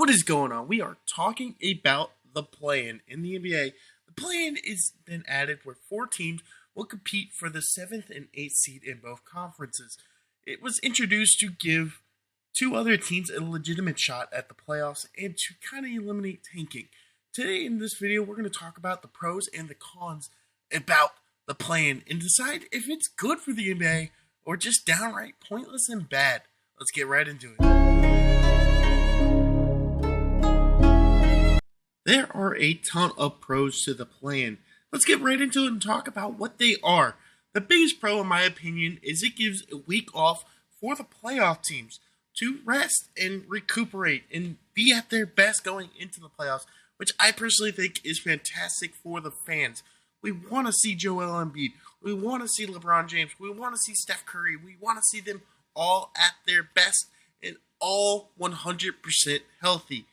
What is going on? We are talking about the play-in the NBA. The play-in is been added where four teams will compete for the 7th and 8th seed in both conferences. It was introduced to give two other teams a legitimate shot at the playoffs and to kind of eliminate tanking. Today in this video, we're going to talk about the pros and the cons about the play-in and decide if it's good for the NBA or just downright pointless and bad. Let's get right into it. There are a ton of pros to the play-in. Let's get right into it and talk about what they are. The biggest pro, in my opinion, is it gives a week off for the playoff teams to rest and recuperate and be at their best going into the playoffs, which I personally think is fantastic for the fans. We want to see Joel Embiid. We want to see LeBron James. We want to see Steph Curry. We want to see them all at their best and all 100% healthy.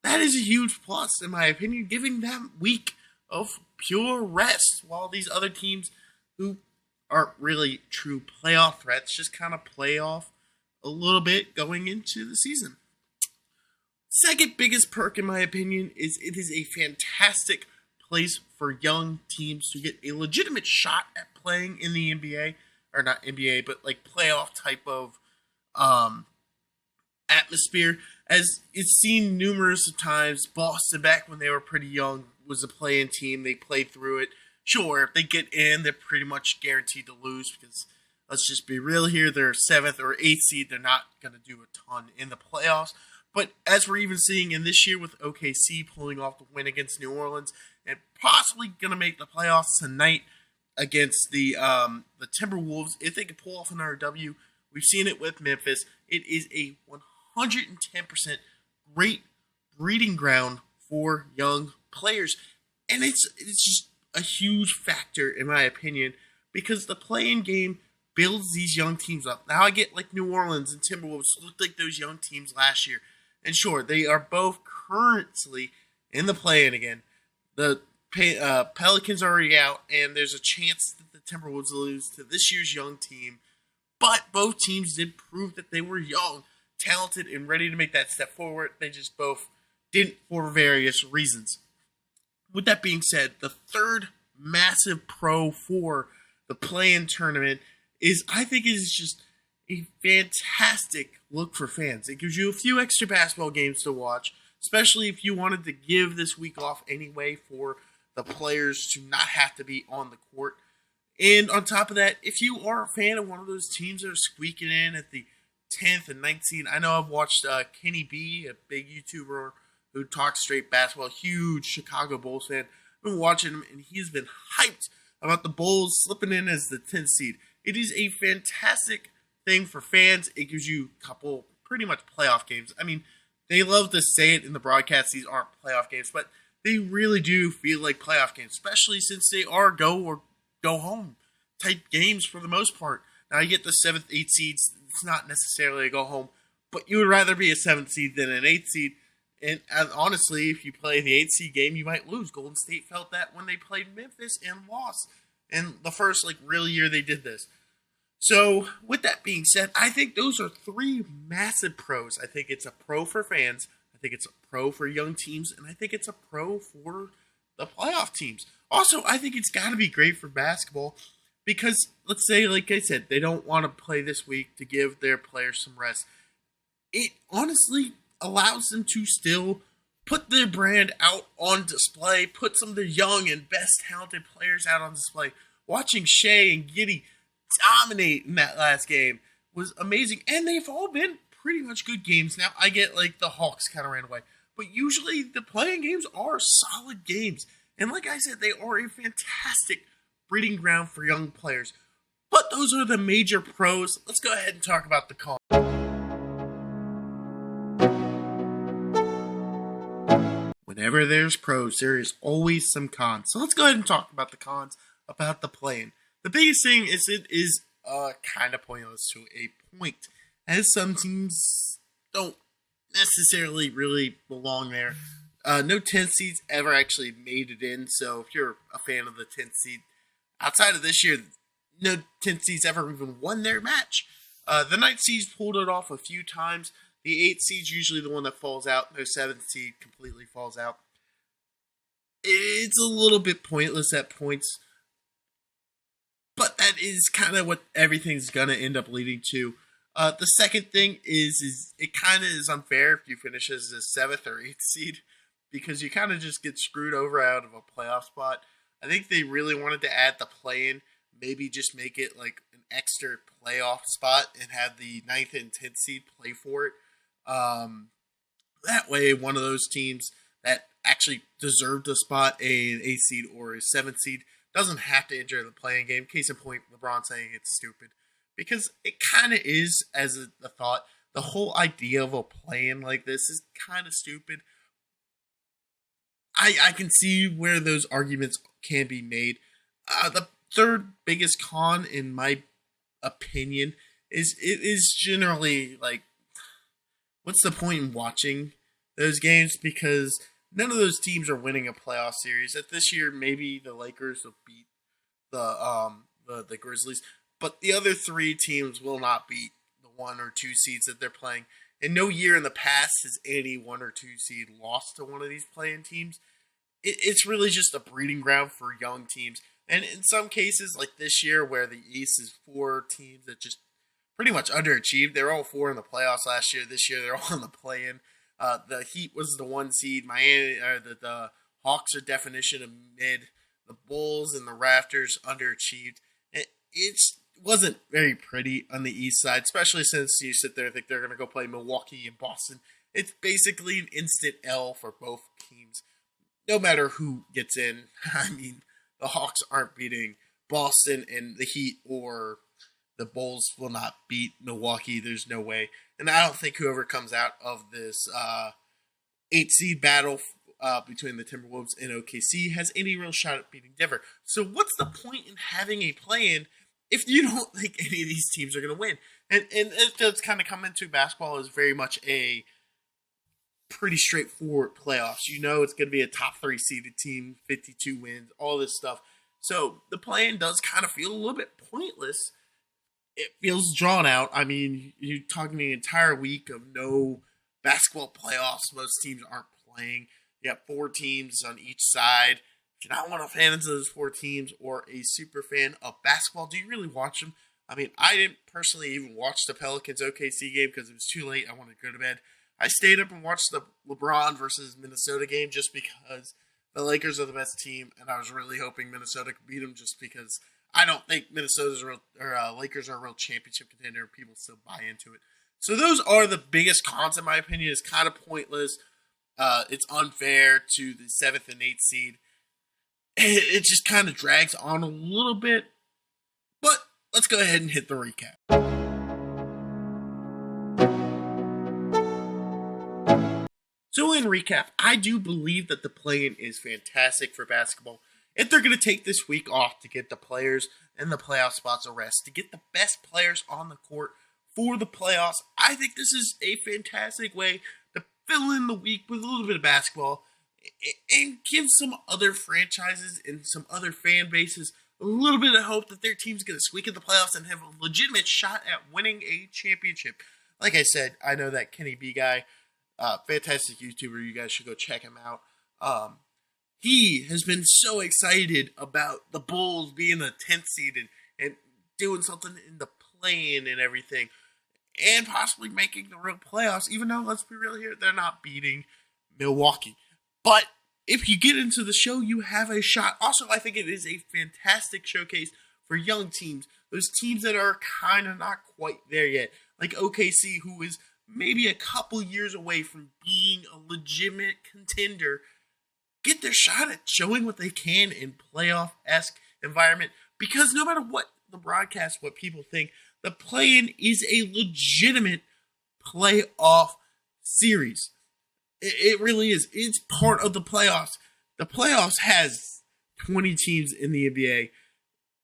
That is a huge plus, in my opinion, giving them a week of pure rest while these other teams who aren't really true playoff threats just kind of play off a little bit going into the season. Second biggest perk, in my opinion, is it is a fantastic place for young teams to get a legitimate shot at playing in the NBA, or not NBA, but like playoff type of atmosphere. As it's seen numerous times, Boston, back when they were pretty young, was a play-in team. They played through it. Sure, if they get in, they're pretty much guaranteed to lose because, let's just be real here, they're 7th or 8th seed. They're not going to do a ton in the playoffs. But as we're even seeing in this year with OKC pulling off the win against New Orleans and possibly going to make the playoffs tonight against the Timberwolves, if they could pull off another W, we've seen it with Memphis. It is a 110% great breeding ground for young players. And it's just a huge factor, in my opinion, because the play-in game builds these young teams up. Now I get like New Orleans and Timberwolves looked like those young teams last year. And sure, they are both currently in the play-in again. The Pelicans are already out, and there's a chance that the Timberwolves lose to this year's young team. But both teams did prove that they were young, talented, and ready to make that step forward. They just both didn't for various reasons. With that being said, the third massive pro for the play-in tournament is, I think, it is just a fantastic look for fans. It gives you a few extra basketball games to watch, especially if you wanted to give this week off anyway for the players to not have to be on the court. And on top of that, if you are a fan of one of those teams that are squeaking in at the 10th and 19th, I know I've watched Kenny B, a big YouTuber who talks straight basketball, huge Chicago Bulls fan. I've been watching him, and he's been hyped about the Bulls slipping in as the 10th seed. It is a fantastic thing for fans. It gives you a couple pretty much playoff games. I mean, they love to say it in the broadcast, these aren't playoff games, but they really do feel like playoff games, especially since they are go or go home type games for the most part. Now, you get the 7th, 8th seeds. It's not necessarily a go home, but you would rather be a 7th seed than an 8th seed. And honestly, if you play the 8th seed game, you might lose. Golden State felt that when they played Memphis and lost in the first real year they did this. So, with that being said, I think those are three massive pros. I think it's a pro for fans, I think it's a pro for young teams, and I think it's a pro for the playoff teams. Also, I think it's got to be great for basketball because, let's say, like I said, they don't want to play this week to give their players some rest. It honestly allows them to still put their brand out on display, put some of their young and best talented players out on display. Watching Shea and Giddey dominate in that last game was amazing, and they've all been pretty much good games. Now, I get the Hawks kind of ran away, but usually the playing games are solid games, and like I said, they are a fantastic breeding ground for young players. But those are the major pros. Let's go ahead and talk about the cons. Whenever there's pros, there is always some cons. So let's go ahead and talk about the cons about the play-in. The biggest thing is it is kind of pointless to a point, as some teams don't necessarily really belong there. No 10th seeds ever actually made it in, so if you're a fan of the 10th seed, outside of this year, no 10th seeds ever even won their match. The 9th seeds pulled it off a few times, The 8 seed's usually the one that falls out. No 7th seed completely falls out. It's a little bit pointless at points, but that is kind of what everything's going to end up leading to. The second thing is it kind of is unfair if you finish as a 7th or 8th seed, because you kind of just get screwed over out of a playoff spot. I think they really wanted to add the play-in, maybe just make it like an extra playoff spot and have the 9th and 10th seed play for it. That way, one of those teams that actually deserved a spot, an 8th seed or a 7th seed, doesn't have to enter the play-in game. Case in point, LeBron saying it's stupid. Because it kind of is, as a thought. The whole idea of a play-in like this is kind of stupid. I can see where those arguments can be made. The third biggest con, in my opinion, is it is generally like, what's the point in watching those games? Because none of those teams are winning a playoff series. At this year, maybe the Lakers will beat the Grizzlies, but the other 3 teams will not beat the 1 or 2 seeds that they're playing. And no year in the past has any 1 or 2 seed lost to one of these play-in teams. It's really just a breeding ground for young teams. And in some cases, like this year, where the East is 4 teams that just pretty much underachieved. They were all 4 in the playoffs last year. This year, they're all in the play-in. The Heat was the 1 seed. Miami, or the Hawks are definition of mid. The Bulls and the Raptors underachieved. It wasn't very pretty on the East side, especially since you sit there and think they're going to go play Milwaukee and Boston. It's basically an instant L for both teams, no matter who gets in. I mean, the Hawks aren't beating Boston, and the Heat or the Bulls will not beat Milwaukee. There's no way. And I don't think whoever comes out of this 8 seed battle between the Timberwolves and OKC has any real shot at beating Denver. So what's the point in having a play-in if you don't think any of these teams are going to win? And it does kind of come into basketball as very much a pretty straightforward playoffs. You know it's going to be a top 3 seeded team, 52 wins, all this stuff. So the play-in does kind of feel a little bit pointless. It feels drawn out. I mean, you're talking the entire week of no basketball playoffs. Most teams aren't playing. You have 4 teams on each side. If you're not one of fans of those 4 teams or a super fan of basketball, do you really watch them? I mean, I didn't personally even watch the Pelicans OKC game because it was too late. I wanted to go to bed. I stayed up and watched the LeBron versus Minnesota game just because the Lakers are the best team, and I was really hoping Minnesota could beat them just because I don't think Minnesota's Lakers are a real championship contender, and people still buy into it. So those are the biggest cons, in my opinion. It's kind of pointless. It's unfair to the 7th and 8th seed. It just kind of drags on a little bit. But let's go ahead and hit the recap. So in recap, I do believe that the play-in is fantastic for basketball. If they're going to take this week off to get the players and the playoff spots a rest, to get the best players on the court for the playoffs, I think this is a fantastic way to fill in the week with a little bit of basketball and give some other franchises and some other fan bases a little bit of hope that their team's going to squeak in the playoffs and have a legitimate shot at winning a championship. Like I said, I know that Kenny B guy, fantastic YouTuber, you guys should go check him out. He has been so excited about the Bulls being the 10th seed and doing something in the play-in and everything, and possibly making the real playoffs, even though, let's be real here, they're not beating Milwaukee. But if you get into the show, you have a shot. Also, I think it is a fantastic showcase for young teams, those teams that are kind of not quite there yet, like OKC, who is maybe a couple years away from being a legitimate contender, get their shot at showing what they can in playoff-esque environment. Because no matter what the broadcast, what people think, the play-in is a legitimate playoff series. It really is. It's part of the playoffs. The playoffs has 20 teams in the NBA.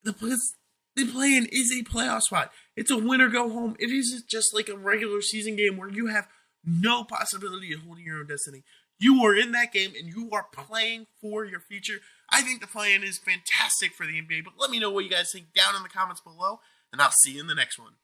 The play-in is a playoff spot. It's a win or go home. It isn't just like a regular season game where you have no possibility of holding your own destiny. You are in that game and you are playing for your future. I think the play-in is fantastic for the NBA, but let me know what you guys think down in the comments below, and I'll see you in the next one.